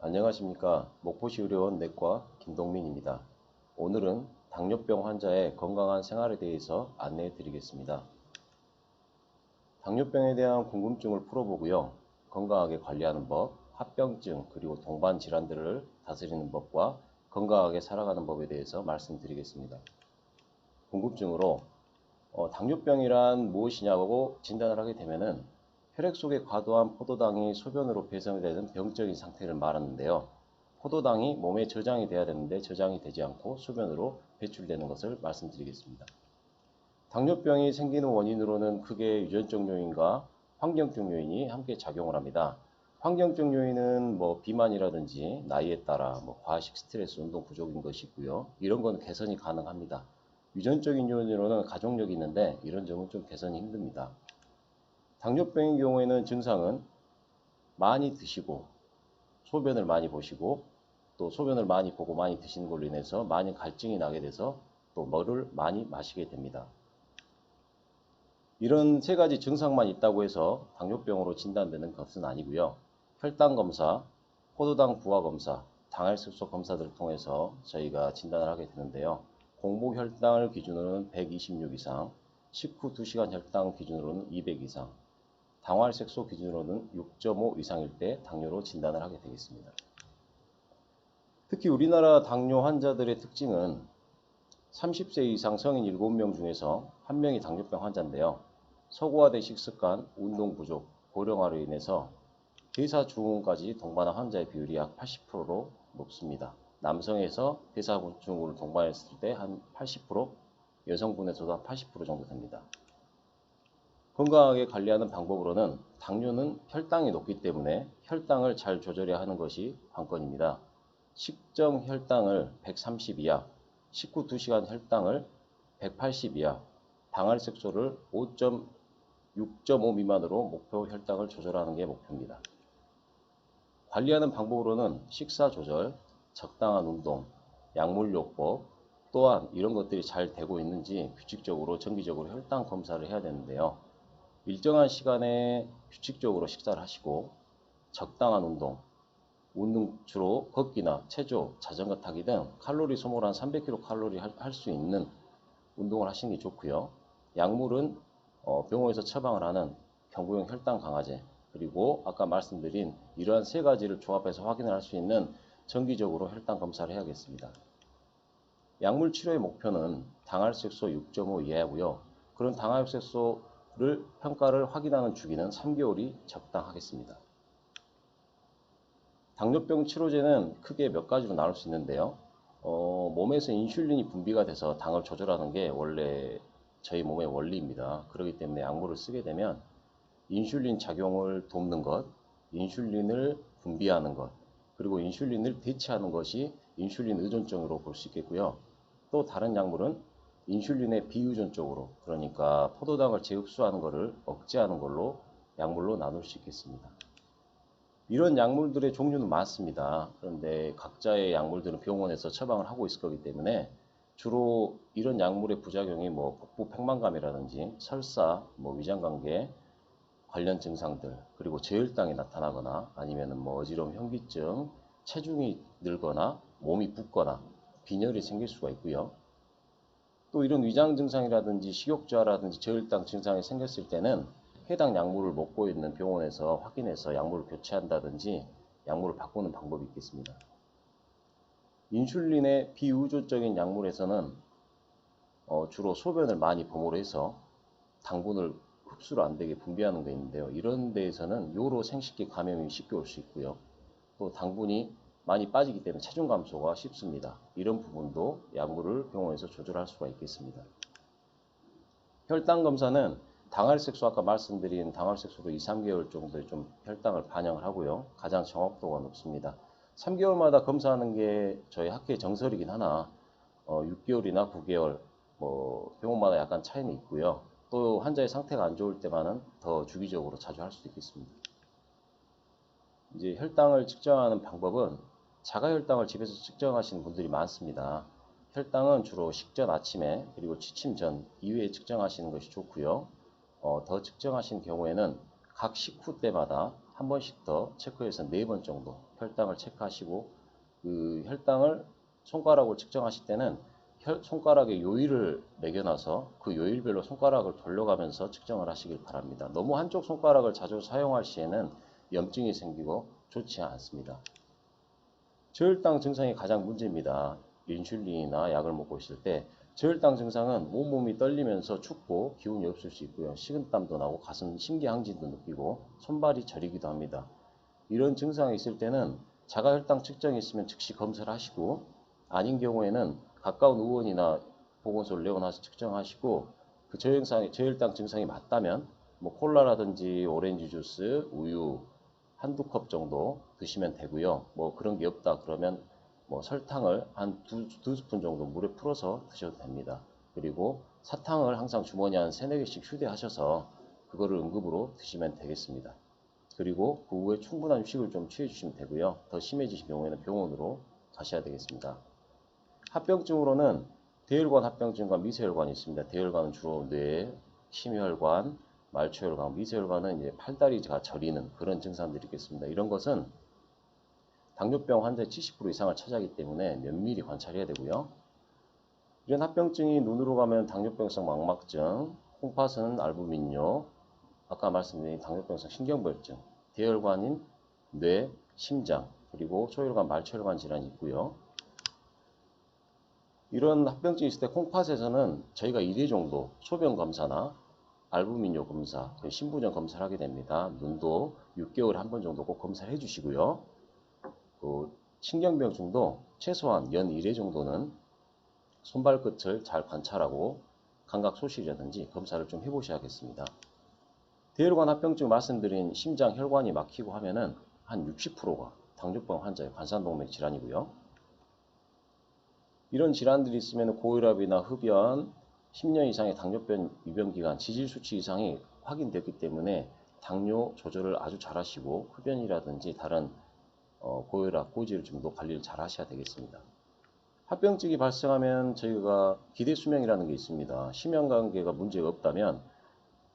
안녕하십니까. 목포시 의료원 내과 김동민입니다. 오늘은 당뇨병 환자의 건강한 생활에 대해서 안내해 드리겠습니다. 당뇨병에 대한 궁금증을 풀어보고요. 건강하게 관리하는 법, 합병증 그리고 동반 질환들을 다스리는 법과 건강하게 살아가는 법에 대해서 말씀드리겠습니다. 궁금증으로 당뇨병이란 무엇이냐고 진단을 하게 되면은 혈액 속에 과도한 포도당이 소변으로 배송이 되는 병적인 상태를 말하는데요. 포도당이 몸에 저장이 돼야 되는데 저장이 되지 않고 소변으로 배출되는 것을 말씀드리겠습니다. 당뇨병이 생기는 원인으로는 크게 유전적 요인과 환경적 요인이 함께 작용을 합니다. 환경적 요인은 비만이라든지 나이에 따라 과식, 스트레스, 운동 부족인 것이 있고요. 이런 건 개선이 가능합니다. 유전적인 요인으로는 가족력이 있는데 이런 점은 좀 개선이 힘듭니다. 당뇨병의 경우에는 증상은 많이 드시고 소변을 많이 보시고 또 소변을 많이 보고 많이 드시는 걸로 인해서 많이 갈증이 나게 돼서 또 물을 많이 마시게 됩니다. 이런 세 가지 증상만 있다고 해서 당뇨병으로 진단되는 것은 아니고요. 혈당 검사, 포도당 부하 검사, 당혈색소 검사들을 통해서 저희가 진단을 하게 되는데요. 공복 혈당을 기준으로는 126 이상, 식후 2시간 혈당 기준으로는 200 이상, 당활색소 기준으로는 6.5 이상일 때 당뇨로 진단을 하게 되겠습니다. 특히 우리나라 당뇨 환자들의 특징은 30세 이상 성인 7명 중에서 1명이 당뇨병 환자인데요. 서구화된 식습관, 운동 부족, 고령화로 인해서 대사증후군까지 동반한 환자의 비율이 약 80%로 높습니다. 남성에서 대사증후군을 동반했을 때 한 80%, 여성분에서도 한 80% 정도 됩니다. 건강하게 관리하는 방법으로는 당뇨는 혈당이 높기 때문에 혈당을 잘 조절해야 하는 것이 관건입니다. 식정 혈당을 130 이하, 식후 2시간 혈당을 180 이하, 당활색소를 6.5 미만으로 목표 혈당을 조절하는 게 목표입니다. 관리하는 방법으로는 식사 조절, 적당한 운동, 약물요법, 또한 이런 것들이 잘 되고 있는지 규칙적으로 정기적으로 혈당 검사를 해야 되는데요. 일정한 시간에 규칙적으로 식사를 하시고 적당한 운동 주로 걷기나 체조, 자전거 타기 등 칼로리 소모를 한 300kcal 할 수 있는 운동을 하시는 게 좋고요. 약물은 병원에서 처방을 하는 경구용 혈당 강화제, 그리고 아까 말씀드린 이러한 세 가지를 조합해서 확인을 할 수 있는 정기적으로 혈당 검사를 해야겠습니다. 약물 치료의 목표는 당활색소 6.5 이하고요. 그런 당활색소를 평가를 확인하는 주기는 3개월이 적당하겠습니다. 당뇨병 치료제는 크게 몇 가지로 나눌 수 있는데요. 몸에서 인슐린이 분비가 돼서 당을 조절하는 게 원래 저희 몸의 원리입니다. 그렇기 때문에 약물을 쓰게 되면 인슐린 작용을 돕는 것, 인슐린을 분비하는 것, 그리고 인슐린을 대체하는 것이 인슐린 의존증으로 볼 수 있겠고요. 또 다른 약물은 인슐린의 비의존적으로, 그러니까 포도당을 재흡수하는 것을 억제하는 걸로 약물로 나눌 수 있겠습니다. 이런 약물들의 종류는 많습니다. 그런데 각자의 약물들은 병원에서 처방을 하고 있을 거기 때문에 주로 이런 약물의 부작용이 복부 팽만감이라든지 설사, 위장관계 관련 증상들, 그리고 저혈당이 나타나거나 아니면 어지러움, 현기증, 체중이 늘거나 몸이 붓거나 빈혈이 생길 수가 있고요. 또 이런 위장 증상이라든지 식욕저하라든지 저혈당 증상이 생겼을 때는 해당 약물을 먹고 있는 병원에서 확인해서 약물을 교체한다든지 약물을 바꾸는 방법이 있겠습니다. 인슐린의 비의존적인 약물에서는 주로 소변을 많이 범으로 해서 당분을 흡수를 안 되게 분비하는 게 있는데요. 이런 데에서는 요로 생식기 감염이 쉽게 올 수 있고요. 또 당분이 많이 빠지기 때문에 체중 감소가 쉽습니다. 이런 부분도 약물을 병원에서 조절할 수가 있겠습니다. 혈당 검사는 당활색소, 아까 말씀드린 당활색소로 2, 3개월 정도의 좀 혈당을 반영을 하고요. 가장 정확도가 높습니다. 3개월마다 검사하는 게 저희 학회 정설이긴 하나 6개월이나 9개월 병원마다 약간 차이는 있고요. 또 환자의 상태가 안 좋을 때만은 더 주기적으로 자주 할 수도 있겠습니다. 이제 혈당을 측정하는 방법은 자가혈당을 집에서 측정하시는 분들이 많습니다. 혈당은 주로 식전 아침에 그리고 취침 전 이후에 측정하시는 것이 좋고요. 더 측정하신 경우에는 각 식후 때마다 한 번씩 더 체크해서 4번 정도 혈당을 체크하시고 그 혈당을 손가락으로 측정하실 때는 손가락에 요일을 매겨놔서 그 요일별로 손가락을 돌려가면서 측정을 하시길 바랍니다. 너무 한쪽 손가락을 자주 사용할 시에는 염증이 생기고 좋지 않습니다. 저혈당 증상이 가장 문제입니다. 인슐린이나 약을 먹고 있을 때 저혈당 증상은 온몸이 떨리면서 춥고 기운이 없을 수 있고요. 식은땀도 나고 가슴 심기항진도 느끼고 손발이 저리기도 합니다. 이런 증상이 있을 때는 자가혈당 측정이 있으면 즉시 검사를 하시고 아닌 경우에는 가까운 의원이나 보건소를 내원해서 측정하시고 그 저혈당 증상이 맞다면 뭐 콜라라든지 오렌지 주스, 우유 한두 컵 정도 드시면 되고요. 뭐 그런 게 없다 그러면 뭐 설탕을 한 두 스푼 정도 물에 풀어서 드셔도 됩니다. 그리고 사탕을 항상 주머니에 한 3-4개씩 휴대하셔서 그거를 응급으로 드시면 되겠습니다. 그리고 그 후에 충분한 휴식을 좀 취해 주시면 되고요. 더 심해지신 경우에는 병원으로 가셔야 되겠습니다. 합병증으로는 대혈관 합병증과 미세혈관이 있습니다. 대혈관은 주로 뇌, 심혈관, 말초혈관, 미세혈관은 이제 팔다리가 저리는 그런 증상들이 있겠습니다. 이런 것은 당뇨병 환자의 70% 이상을 차지하기 때문에 면밀히 관찰해야 되고요. 이런 합병증이 눈으로 가면 당뇨병성 망막증, 콩팥은 알부민뇨, 아까 말씀드린 당뇨병성 신경부혈증, 대혈관인 뇌, 심장, 그리고 소혈관, 말초혈관 질환이 있고요. 이런 합병증이 있을 때 콩팥에서는 저희가 1회 정도 소변 검사나 알부민뇨 검사, 신부전 검사를 하게 됩니다. 눈도 6개월에 한 번 정도 꼭 검사를 해주시고요. 신경병증도 최소한 연 1회 정도는 손발끝을 잘 관찰하고 감각 소실이라든지 검사를 좀 해보셔야겠습니다. 대혈관 합병증 말씀드린 심장 혈관이 막히고 하면은 한 60%가 당뇨병 환자의 관상동맥 질환이고요. 이런 질환들이 있으면 고혈압이나 흡연, 10년 이상의 당뇨병 유병 기간, 지질 수치 이상이 확인됐기 때문에 당뇨 조절을 아주 잘 하시고 흡연이라든지 다른 고혈압, 고지혈 정도 관리를 잘 하셔야 되겠습니다. 합병증이 발생하면 저희가 기대 수명이라는 게 있습니다. 심혈관계가 문제가 없다면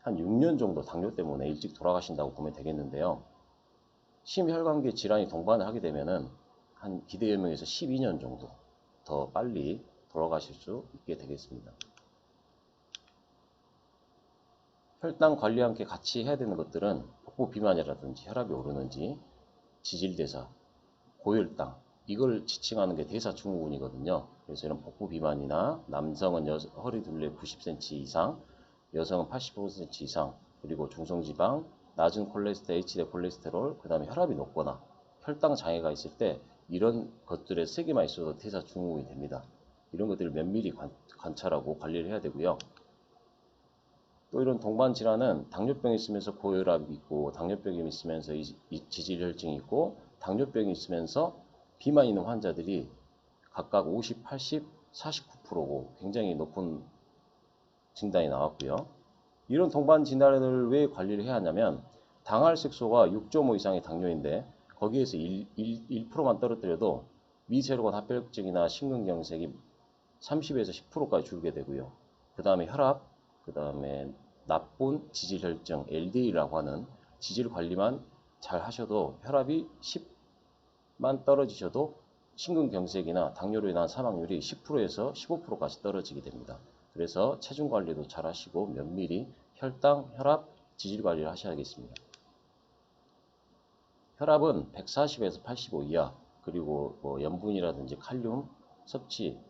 한 6년 정도 당뇨 때문에 일찍 돌아가신다고 보면 되겠는데요. 심혈관계 질환이 동반을 하게 되면은 한 기대 연명에서 12년 정도 더 빨리 돌아가실 수 있게 되겠습니다. 혈당 관리와 함께 같이 해야 되는 것들은 복부 비만이라든지 혈압이 오르는지, 지질대사, 고혈당, 이걸 지칭하는 게 대사증후군이거든요. 그래서 이런 복부 비만이나 남성은 허리 둘레 90cm 이상, 여성은 85cm 이상, 그리고 중성지방, 낮은 콜레스테롤, HDL 콜레스테롤, 그 다음에 혈압이 높거나 혈당 장애가 있을 때 이런 것들에 3개만 있어도 대사증후군이 됩니다. 이런 것들을 면밀히 관찰하고 관리를 해야 되고요. 또 이런 동반 질환은 당뇨병이 있으면서 고혈압이 있고, 당뇨병이 있으면서 지질혈증이 있고, 당뇨병이 있으면서 비만이 있는 환자들이 각각 50, 80, 49%고 굉장히 높은 진단이 나왔고요. 이런 동반 질환을 왜 관리를 해야 하냐면 당알색소가 6.5 이상의 당뇨인데 거기에서 1%만 떨어뜨려도 미세혈관 합병증이나 심근경색이 30에서 10%까지 줄게 되고요. 그 다음에 혈압, 그 다음에 나쁜 지질혈증, LDL이라고 하는 지질 관리만 잘 하셔도 혈압이 10만 떨어지셔도 심근경색이나 당뇨로 인한 사망률이 10%에서 15%까지 떨어지게 됩니다. 그래서 체중 관리도 잘 하시고 면밀히 혈당, 혈압, 지질 관리를 하셔야겠습니다. 혈압은 140에서 85 이하, 그리고 뭐 염분이라든지 칼륨 섭취,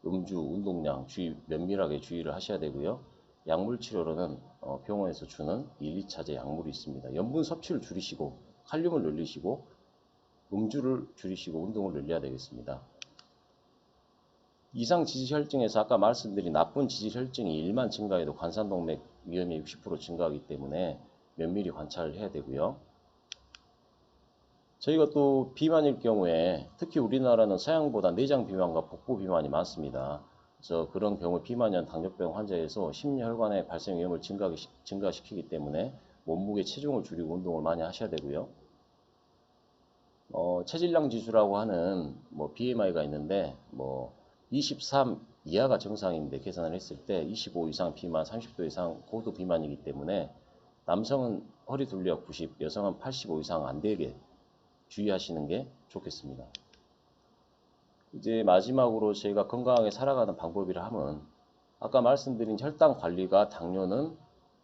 음주, 운동량 면밀하게 주의를 하셔야 되고요. 약물 치료로는 병원에서 주는 1, 2차제 약물이 있습니다. 염분 섭취를 줄이시고 칼륨을 늘리시고 음주를 줄이시고 운동을 늘려야 되겠습니다. 이상 지질혈증에서 아까 말씀드린 나쁜 지질혈증이 1만 증가해도 관상동맥 위험이 60% 증가하기 때문에 면밀히 관찰을 해야 되고요. 저희가 또 비만일 경우에 특히 우리나라는 서양보다 내장 비만과 복부 비만이 많습니다. 그래서 그런 경우 비만형 당뇨병 환자에서 심혈관의 발생 위험을 증가시키기 때문에 몸무게 체중을 줄이고 운동을 많이 하셔야 되고요. 체질량 지수라고 하는 BMI가 있는데 23 이하가 정상인데 계산을 했을 때 25 이상 비만, 30도 이상 고도 비만이기 때문에 남성은 허리 둘레가 90, 여성은 85 이상 안 되게 주의하시는 게 좋겠습니다. 이제 마지막으로 저희가 건강하게 살아가는 방법이라 하면 아까 말씀드린 혈당 관리가 당뇨는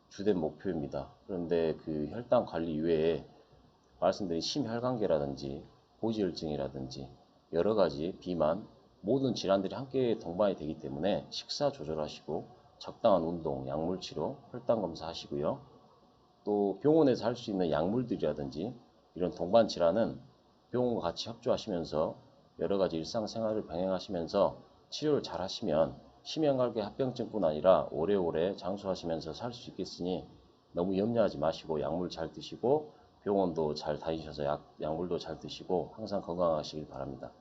주된 목표입니다. 그런데 그 혈당 관리 외에 말씀드린 심혈관계라든지 고지혈증이라든지 여러 가지 비만 모든 질환들이 함께 동반이 되기 때문에 식사 조절하시고 적당한 운동, 약물 치료, 혈당 검사 하시고요. 또 병원에서 할 수 있는 약물들이라든지 이런 동반 질환은 병원과 같이 협조하시면서 여러 가지 일상생활을 병행하시면서 치료를 잘 하시면 심혈관계 합병증뿐 아니라 오래오래 장수하시면서 살 수 있겠으니 너무 염려하지 마시고 약물 잘 드시고 병원도 잘 다니셔서 약물도 잘 드시고 항상 건강하시길 바랍니다.